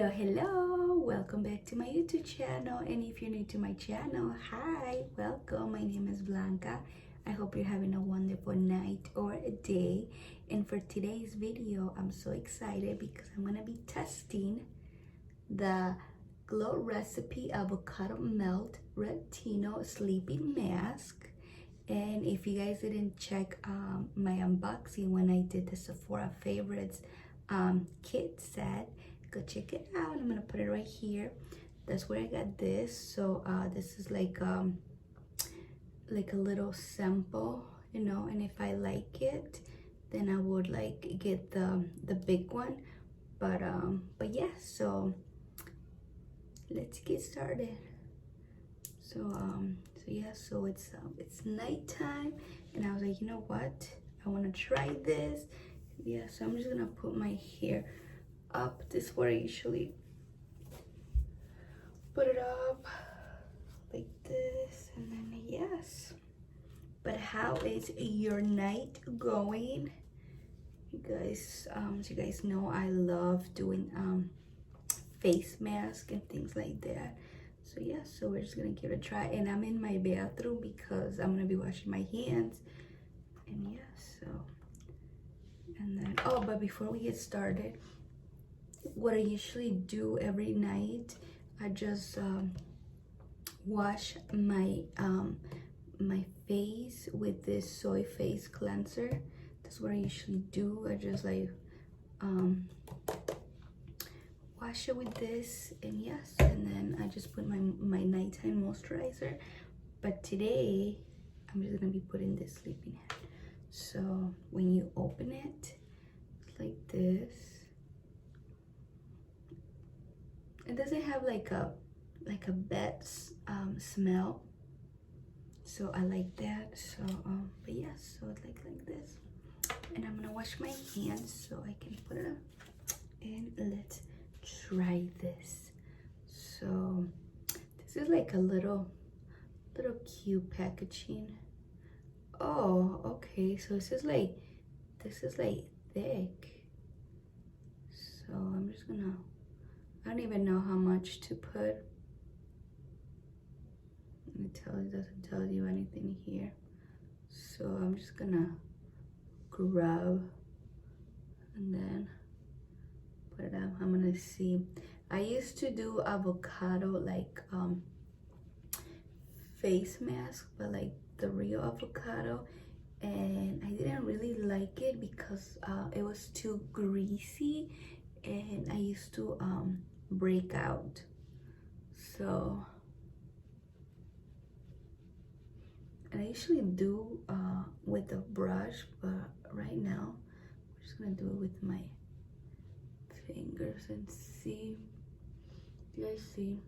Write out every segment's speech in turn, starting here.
Hello, welcome back to my YouTube channel. And if you're new to my channel, hi, welcome. My name is Blanca. I hope you're having a wonderful night or a day. And for today's video, I'm so excited because I'm gonna be testing the Glow Recipe Avocado Melt Retinol Sleeping Mask. And if you guys didn't check my unboxing when I did the Sephora Favorites kit set, go check it out. I'm gonna put it right here. That's where I got this. So this is like a little sample, you know, and if I like it, then I would like get the big one. But yeah, so let's get started. So yeah, so it's nighttime, and I was like, you know what, I want to try this. Yeah, so I'm just gonna put my hair up. This is where I usually put it up, like this, and then yes. But how is your night going, you guys? So you guys know I love doing face mask and things like that. So yeah, so we're just gonna give it a try, and I'm in my bathroom because I'm gonna be washing my hands. And yeah, so, and then but before we get started, what I usually do every night, I just wash my my face with this soy face cleanser. That's what I usually do. I just like wash it with this, and yes, and then I just put my nighttime moisturizer. But today I'm just gonna be putting this sleeping hat. So when you open it, it's like this. It doesn't have like a bad smell, so I like that. So but yeah, so it's like this, and I'm gonna wash my hands so I can put it up, and let's try this. So this is like a little cute packaging. Oh, okay, so this is like thick. So I'm just gonna, I don't even know how much to put. It doesn't tell you anything here. So I'm just gonna grab and then put it up. I'm gonna see. I used to do avocado like face mask, but like the real avocado, and I didn't really like it because it was too greasy, and I used to break out. So, and I usually do with a brush, but right now I'm just gonna do it with my fingers and see. Do you guys see?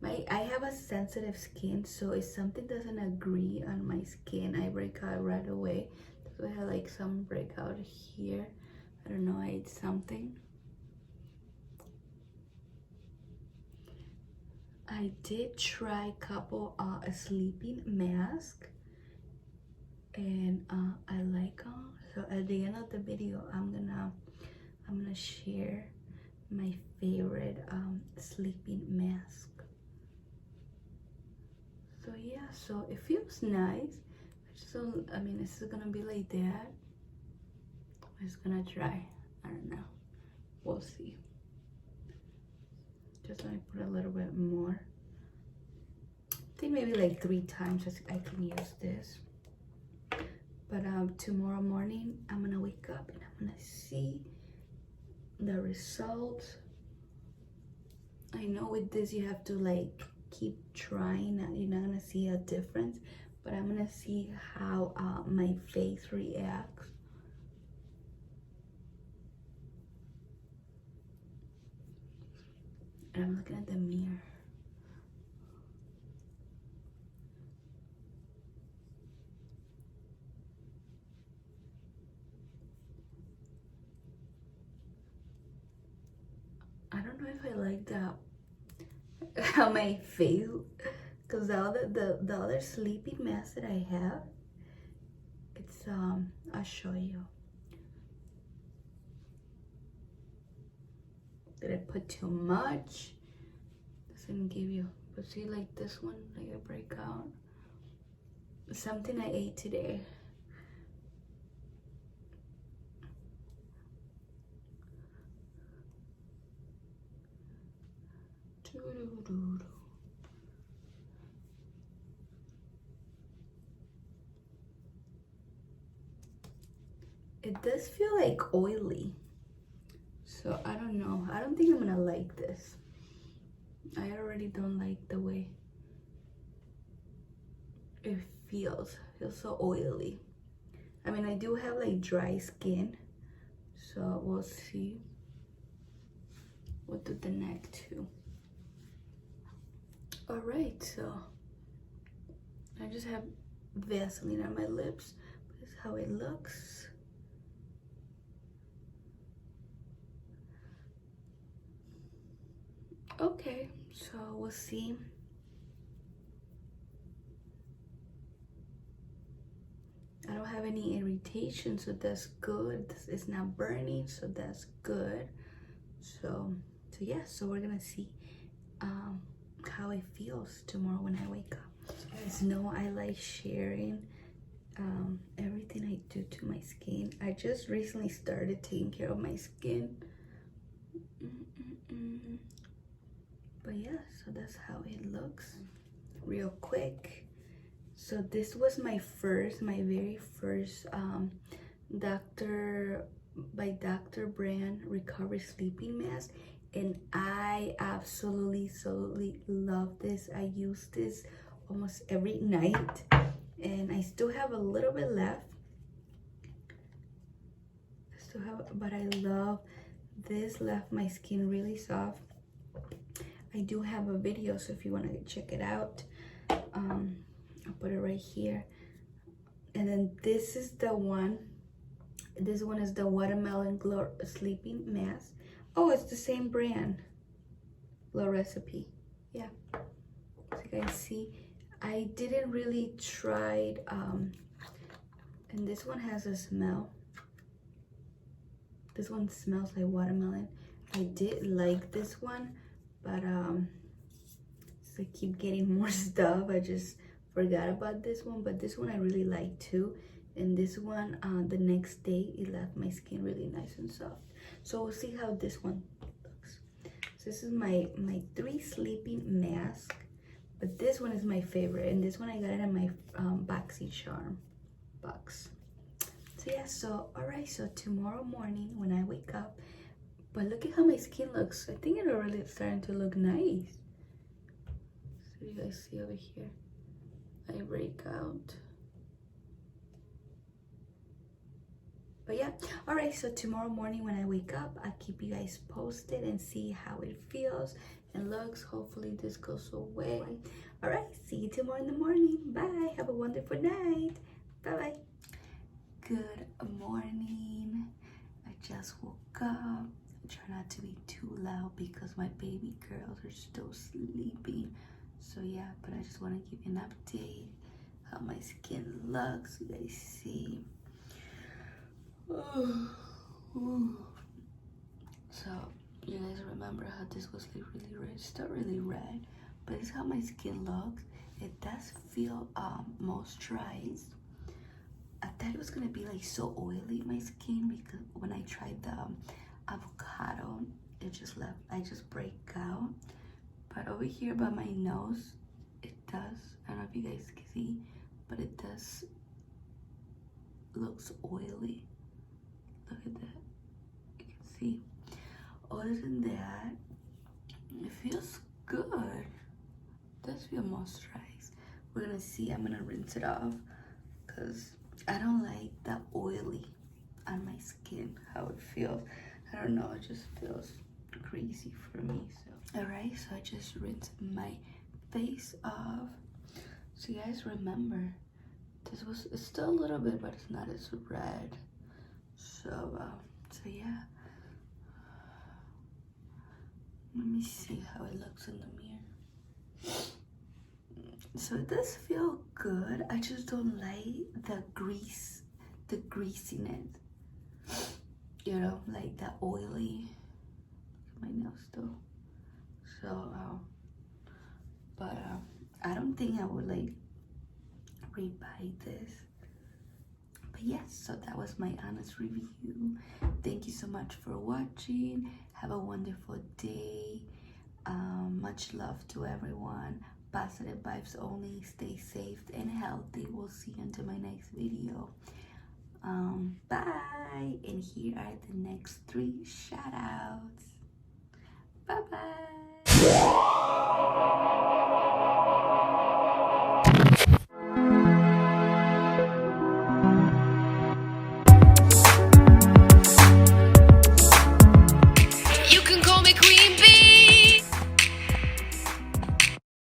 I have a sensitive skin, so if something doesn't agree on my skin, I break out right away. So I have like some breakout here. I don't know, I ate something. I did try a couple a sleeping mask, and I like them. So at the end of the video, I'm gonna share my favorite sleeping mask. So yeah, so it feels nice. So I mean, this is gonna be like that. I'm just gonna try. I don't know. We'll see. Just gonna put a little bit more. I think maybe like 3 times I can use this. But tomorrow morning I'm gonna wake up and I'm gonna see the results. I know with this you have to like keep trying. You're not gonna see a difference, but I'm gonna see how my face reacts. And I'm looking at the mirror. I don't know if I like that how my face, because the other sleeping mask that I have, it's I'll show you. Did I put too much? Doesn't give you, but see, like this one, like a breakout. Something I ate today. It does feel like oily, so I don't know. I don't think I'm gonna like this. I already don't like the way it feels. It feels so oily. I mean, I do have like dry skin, so we'll see. We'll do the neck too. All right, so I just have Vaseline on my lips. This is how it looks. Okay, so we'll see. I don't have any irritation, so that's good. It's not burning, so that's good. So yeah, so we're gonna see how it feels tomorrow when I wake up. You guys know I like sharing everything I do to my skin. I just recently started taking care of my skin. But yeah, so that's how it looks real quick. So this was my very first Dr. Brand Recovery Sleeping Mask, and I absolutely love this. I use this almost every night, and I still have a little bit left. But I love this. Left my skin really soft. I do have a video, so if you want to check it out, I'll put it right here. And then this is the one. This one is the Watermelon Glow Sleeping Mask. Oh, it's the same brand. Glow Recipe. Yeah. So you guys see, I didn't really try and this one has a smell. This one smells like watermelon. I did like this one, but so I keep getting more stuff. I just forgot about this one, but this one I really like too. And this one, the next day, it left my skin really nice and soft. So we'll see how this one looks. So this is my 3 sleeping mask, but this one is my favorite, and this one I got it in my BoxyCharm box. So yeah, so all right, so tomorrow morning when I wake up, but look at how my skin looks. I think it's already starting to look nice. So you guys see over here, I break out. But yeah, all right, so tomorrow morning when I wake up, I'll keep you guys posted and see how it feels and looks. Hopefully this goes away. All right, see you tomorrow in the morning. Bye. Have a wonderful night. Bye-bye. Good morning. I just woke up. Try not to be too loud because my baby girls are still sleeping. So yeah, but I just want to give you an update how my skin looks. You guys see. So you guys remember how this was like really red? It's still really red, but it's how my skin looks. It does feel moisturized. I thought it was gonna be like so oily my skin, because when I tried the avocado, it just left, I just break out. But over here by my nose, it does, I don't know if you guys can see, but it does looks oily. Look at that, you can see. Other than that, it feels good. It does feel moisturized. We're gonna see, I'm gonna rinse it off because I don't like the oily on my skin, how it feels. I don't know, it just feels greasy for me. So all right, so I just rinsed my face off. So you guys remember, this was, it's still a little bit, but it's not as red. So yeah, let me see how it looks in the mirror. So it does feel good. I just don't like the grease, the greasiness, you know, like the oily. my nails though. So, but I don't think I would like rebuy this. But yes, so that was my honest review. Thank you so much for watching. Have a wonderful day. Much love to everyone. Positive vibes only. Stay safe and healthy. We'll see you until my next video. Bye. And here are the next 3 shout outs. Bye bye.